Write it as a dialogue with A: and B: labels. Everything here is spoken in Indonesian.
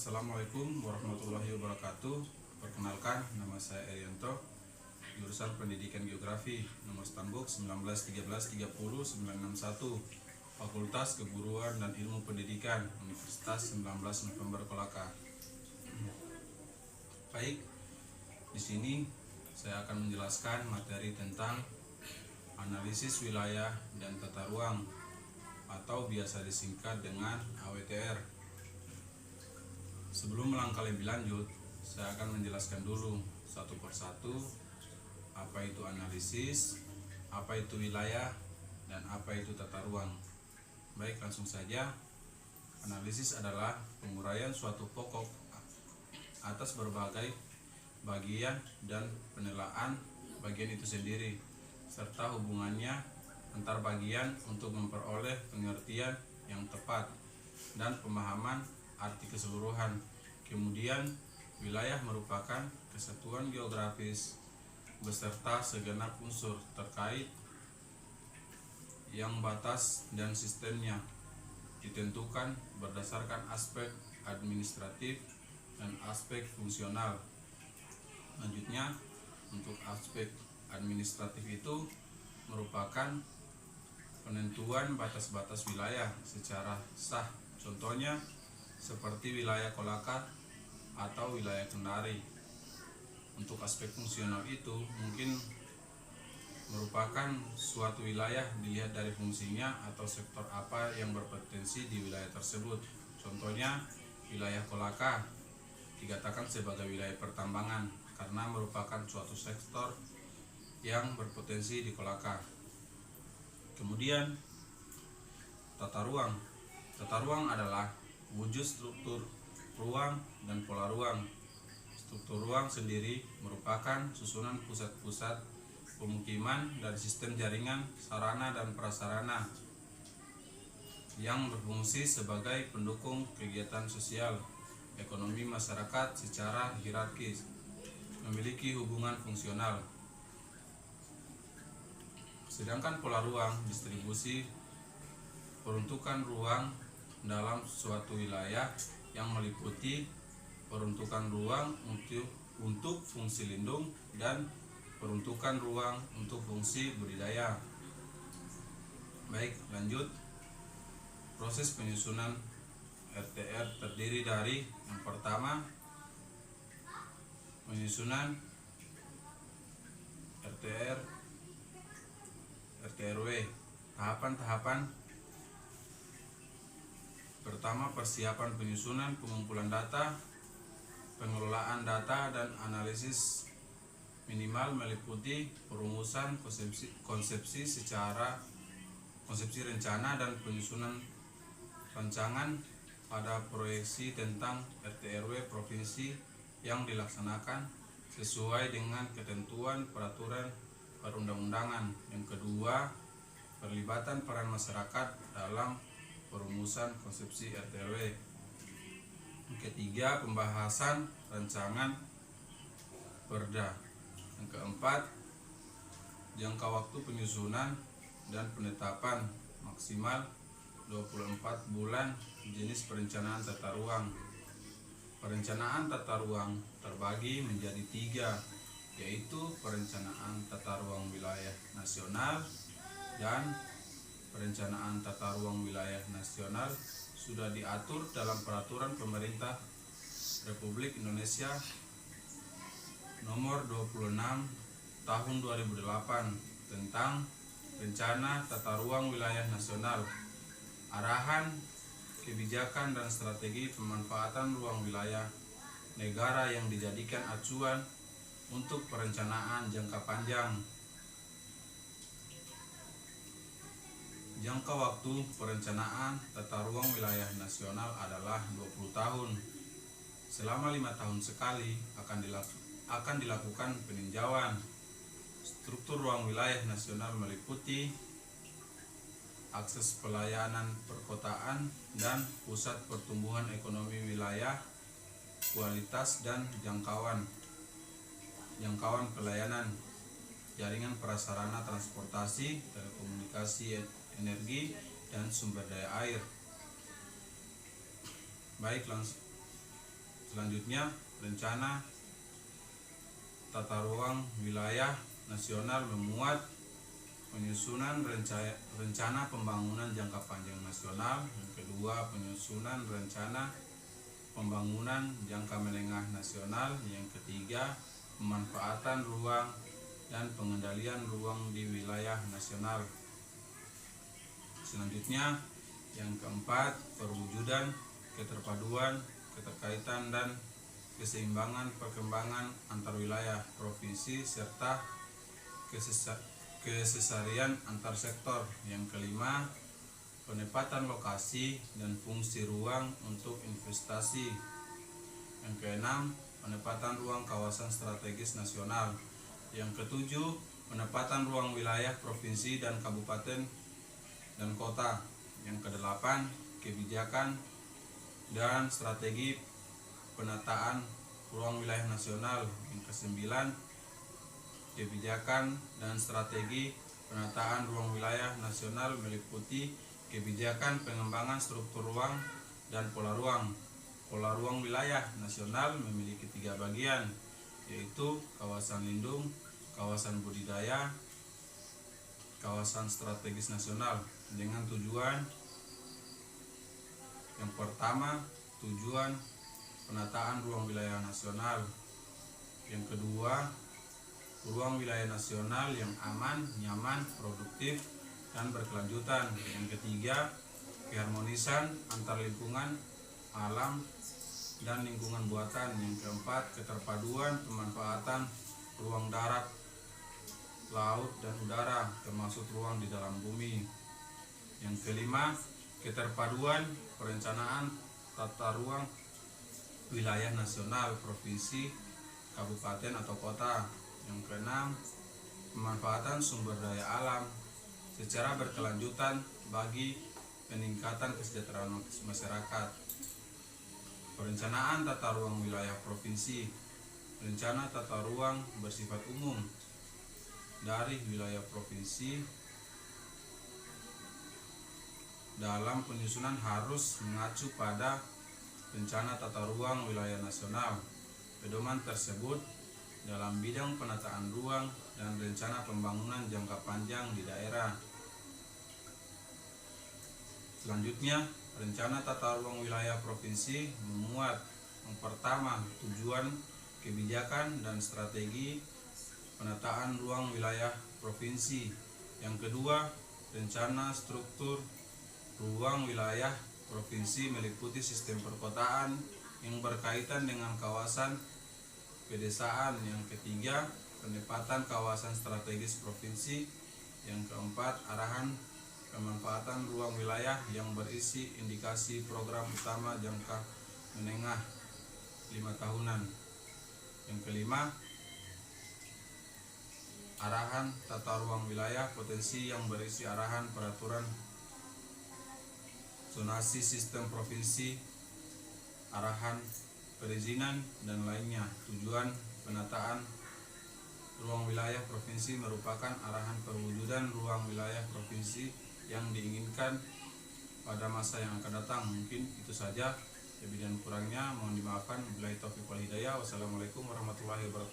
A: Assalamualaikum warahmatullahi wabarakatuh. Perkenalkan, nama saya Erianto, jurusan Pendidikan Geografi, nomor Stambuk 1913300961, Fakultas Keguruan dan Ilmu Pendidikan, Universitas 19 November Kolaka. Baik, di sini saya akan menjelaskan materi tentang analisis wilayah dan tata ruang atau biasa disingkat dengan AWTR. Sebelum melangkah lebih lanjut, saya akan menjelaskan dulu satu persatu apa itu analisis, apa itu wilayah, dan apa itu tata ruang. Baik, langsung saja. Analisis adalah penguraian suatu pokok atas berbagai bagian dan penilaian bagian itu sendiri, serta hubungannya antar bagian untuk memperoleh pengertian yang tepat dan pemahaman arti keseluruhan. Kemudian, wilayah merupakan kesatuan geografis beserta segenap unsur terkait yang batas dan sistemnya ditentukan berdasarkan aspek administratif dan aspek fungsional. Selanjutnya, untuk aspek administratif itu merupakan penentuan batas-batas wilayah secara sah. Contohnya seperti wilayah Kolaka atau wilayah Kendari. Untuk aspek fungsional itu mungkin merupakan suatu wilayah dilihat dari fungsinya atau sektor apa yang berpotensi di wilayah tersebut. Contohnya wilayah Kolaka dikatakan sebagai wilayah pertambangan karena merupakan suatu sektor yang berpotensi di Kolaka. Kemudian tata ruang. Tata ruang adalah wujud struktur ruang dan pola ruang. Struktur ruang sendiri merupakan susunan pusat-pusat pemukiman dan sistem jaringan sarana dan prasarana yang berfungsi sebagai pendukung kegiatan sosial ekonomi masyarakat secara hierarkis, memiliki hubungan fungsional. Sedangkan pola ruang, distribusi peruntukan ruang dalam suatu wilayah yang meliputi peruntukan ruang untuk fungsi lindung dan peruntukan ruang untuk fungsi budidaya. Baik, lanjut. Proses penyusunan RTR terdiri dari yang pertama, penyusunan RTR RTRW. Tahapan-tahapan pertama, persiapan penyusunan, pengumpulan data, pengelolaan data, dan analisis minimal meliputi perumusan konsepsi rencana dan penyusunan rancangan pada proyeksi tentang RTRW provinsi yang dilaksanakan sesuai dengan ketentuan peraturan perundang-undangan. Yang kedua, perlibatan peran masyarakat dalam perumusan konsepsi RTRW. Yang ketiga, pembahasan rancangan perda. Yang keempat, jangka waktu penyusunan dan penetapan maksimal 24 bulan jenis perencanaan tata ruang. Perencanaan tata ruang terbagi menjadi 3, yaitu perencanaan tata ruang wilayah nasional dan perencanaan tata ruang wilayah nasional sudah diatur dalam Peraturan Pemerintah Republik Indonesia Nomor 26 Tahun 2008 tentang Rencana Tata Ruang Wilayah Nasional, arahan, kebijakan, dan strategi pemanfaatan ruang wilayah negara yang dijadikan acuan untuk perencanaan jangka panjang. Jangka waktu perencanaan tata ruang wilayah nasional adalah 20 tahun. Selama 5 tahun sekali akan dilakukan peninjauan. Struktur ruang wilayah nasional meliputi akses pelayanan perkotaan dan pusat pertumbuhan ekonomi wilayah, kualitas dan jangkauan pelayanan, jaringan prasarana transportasi, telekomunikasi, energi, dan sumber daya air. Baik, langsung Selanjutnya, rencana tata ruang wilayah nasional memuat penyusunan rencana pembangunan jangka panjang nasional. Yang kedua, penyusunan rencana pembangunan jangka menengah nasional. Yang ketiga, pemanfaatan ruang dan pengendalian ruang di wilayah nasional. Selanjutnya, yang keempat, perwujudan keterpaduan, keterkaitan dan keseimbangan perkembangan antar wilayah provinsi serta kesesuaian antar sektor. Yang kelima, penempatan lokasi dan fungsi ruang untuk investasi. Yang keenam, penempatan ruang kawasan strategis nasional. Yang ketujuh, penempatan ruang wilayah provinsi dan kabupaten dan kota. Yang kedelapan, kebijakan dan strategi penataan ruang wilayah nasional. Yang kesembilan, kebijakan dan strategi penataan ruang wilayah nasional meliputi kebijakan pengembangan struktur ruang dan pola ruang. Pola ruang wilayah nasional memiliki 3 bagian, yaitu kawasan lindung, kawasan budidaya, kawasan strategis nasional, dengan tujuan: yang pertama, tujuan penataan ruang wilayah nasional. Yang kedua, ruang wilayah nasional yang aman, nyaman, produktif, dan berkelanjutan. Yang ketiga, keharmonisan antar lingkungan alam dan lingkungan buatan. Yang keempat, keterpaduan pemanfaatan ruang darat, laut, dan udara, termasuk ruang di dalam bumi. Yang kelima, keterpaduan perencanaan tata ruang wilayah nasional, provinsi, kabupaten atau kota. Yang keenam, pemanfaatan sumber daya alam secara berkelanjutan bagi peningkatan kesejahteraan masyarakat. Perencanaan tata ruang wilayah provinsi. Rencana tata ruang bersifat umum dari wilayah provinsi dalam penyusunan harus mengacu pada rencana tata ruang wilayah nasional. Pedoman tersebut dalam bidang penataan ruang dan rencana pembangunan jangka panjang di daerah. Selanjutnya, rencana tata ruang wilayah provinsi memuat: yang pertama, tujuan, kebijakan, dan strategi penataan ruang wilayah provinsi. Yang kedua, rencana struktur ruang wilayah provinsi meliputi sistem perkotaan yang berkaitan dengan kawasan pedesaan. Yang ketiga, penempatan kawasan strategis provinsi. Yang keempat, arahan pemanfaatan ruang wilayah yang berisi indikasi program utama jangka menengah 5 tahunan. Yang kelima, arahan tata ruang wilayah potensi yang berisi arahan peraturan zonasi sistem provinsi, arahan perizinan, dan lainnya. Tujuan penataan ruang wilayah provinsi merupakan arahan perwujudan ruang wilayah provinsi yang diinginkan pada masa yang akan datang. Mungkin itu saja, lebih dan kurangnya mohon dimaafkan. Wabillahi taufiq wal hidayah. Wassalamualaikum warahmatullahi wabarakatuh.